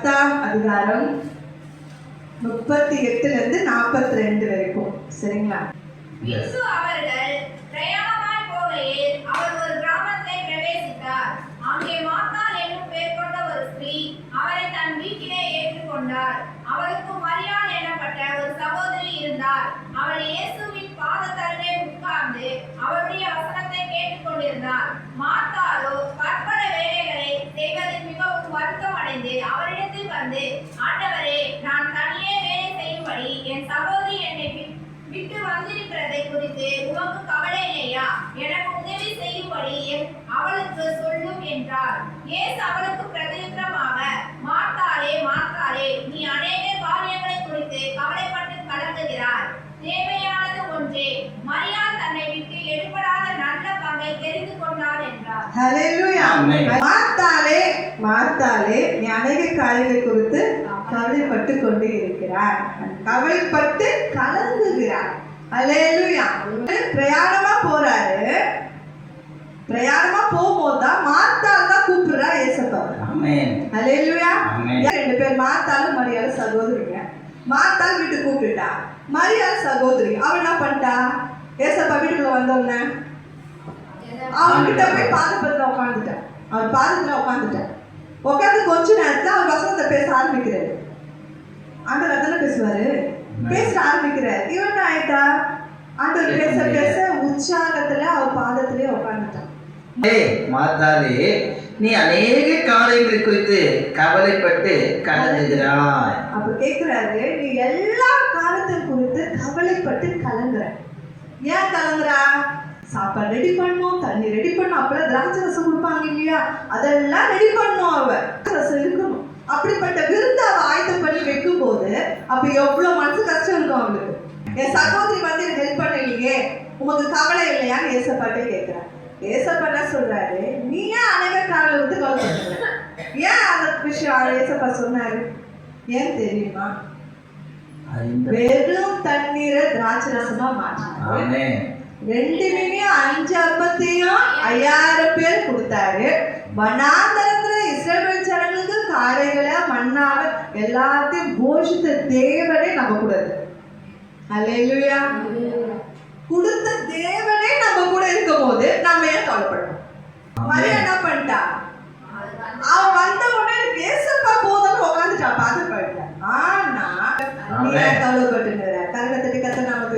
10ஆம் அதிகாரம் 38 42 வரைக்கும். சரிங்களா? இயேசு அவர்கள் பிரயாணமாய் போகையில் அவர் ஒரு கிராமத்தை பிரவேசித்தார். அங்கே மார்த்தாள் என்னும் பெயர் கொண்ட ஒரு ஸ்திரீ அவரை தன் வீட்டிலே ஏற்றுக்கொண்டார். அவளுக்கு மரியாள் எனப்பட்ட ஒரு சகோதரி இருந்தார். அவள் இயேசுவின் பாதத்தருகே உட்கார்ந்து அவருடைய வசனத்தை கேட்டுக் கொண்டிருந்தார். மார்த்தாளோ கற்பனை வேலைகளை செய்வதில் மிகவும் வருத்தம் அடைந்து அவரிடத்தில் வந்து, ஆண்டவரே, நான் தனியே வேலை செய்யும்படி என் சகோதரி என்னை விட்டு வந்திருக்கிறதை குறித்து உமக்கு கவலை இல்லையா? எனக்கு உதவி செய்யும்படி அவளுக்கு சொல்லும் என்றார். இயேசு அவளுக்கு பிரதியுத்தரமாக, மார்த்தாளே, மார்த்தாளே, நீ அநேக காரியங்களை குறித்து கவலைப்பட்டு கலங்குகிறாய். தேவையானது ஒன்றே. மரியாள் தன்னை விட்டு எடுபடாத நல்ல பங்கை தெரிந்து கொண்டாள் என்றார். ஹல்லேலூயா. மார்த்தாளே, மார்த்தாளே, நீ அநேக காரியங்களை குறித்து கவலைப்பட்டு கொண்டு இருக்கிறார். கவலைப்பட்டு கலங்குகிறார். ஹல்லேலூயா. பிரயாணமா போறாரு. பிரயாணமா போகும்போது தான் மார்த்தாள் தான் கூப்பிடுறா ஏசப்பா. ஆமென். ஹல்லேலூயா. ரெண்டு பேர் மார்த்தாளும் மரியாள் சகோதரிங்க. மார்த்தாள் வீட்டுக்கு கூப்பிட்டா. மரியாள் சகோதரி அவள் என்ன பண்ணிட்டா? ஏசப்பா வீட்டுக்குள்ள வந்தோடனே அவர்கிட்ட போய் பாதத்துல உட்காந்துட்டேன். அவர் பாதத்துல உட்காந்துட்டேன். உட்காந்து கொஞ்ச நேரத்துல அவர் வசனத்தை பேச ஆரம்பிக்கிறாரு. ஆண்டவர் அதானே பேசுவாரு. பேச ஆரம்பிக்கிறார். இவன் ஆயிட்டா ஆண்டவர் பேச பேச உற்சாகத்துல அவர் பாதத்திலே உட்காந்துட்டான். மார்த்தாளே, நீ அநேக காரியங்களை குறித்து கவலைப்பட்டு கலங்குகிறாய். அப்ப கேக்குறாரு, நீ எல்லா காரியத்தை குறித்து கவலைப்பட்டு கலங்குற. ஏன் கலங்குறா? சாப்பாடு ரெடி பண்ணும், தண்ணி ரெடி பண்ணும், அப்பெல்லாம் திராட்சை ரசம் கொடுப்பாங்க இல்லையா, அதெல்லாம் ரெடி பண்ணும். அவ ரசம் இருக்கணும். அப்படிப்பட்ட விருந்து அவ ஆயத்தம் பண்ணி வைக்கும் போது அப்ப எவ்வளவு மனசு கஷ்டம் இருக்கும் அவளுக்கு. என் சகோதரி வந்து எனக்கு ஹெல்ப் பண்ணலையே, உமக்கு கவலை இல்லையான்னு ஏசப்பாட்டே கேட்கிறேன். ஏசப்பா என்ன சொல்றாரு? நீ ஏன் அநேக காரணம் வந்து கவலைப்படுற? ஏன் அந்த விஷயம் ஏசப்பா சொன்னாரு? ஏன் தெரியுமா? வெறும் தண்ணீரை திராட்சை ரசமா மாற்றினாரு. 2 மில்லியன் 5 அப்பத்தையும் 5000 பேர் கொடுத்தாரு. வனாந்தரத்துல இஸ்ரவேல் ஜனங்களுக்கு காரைகளை மண்ணாக எல்லாத்தையும் போஷித்த தேவனே நம்ம கூடாது. அல்லேலூயா. கொடுத்த தேவனே நம்ம கூட இருக்கும் போது நம்ம ஏன் கவலைப்படணும்? மரியா என்ன பண்ணிட்டா? அவன் வந்த உடனே ஏசப்பா போதும்னு உட்காந்துட்டா. பாத்து போயிட்டா. ஆனா நீ கவலைப்பட்டுங்கிற கரகத்தட்டி கத்த நமக்கு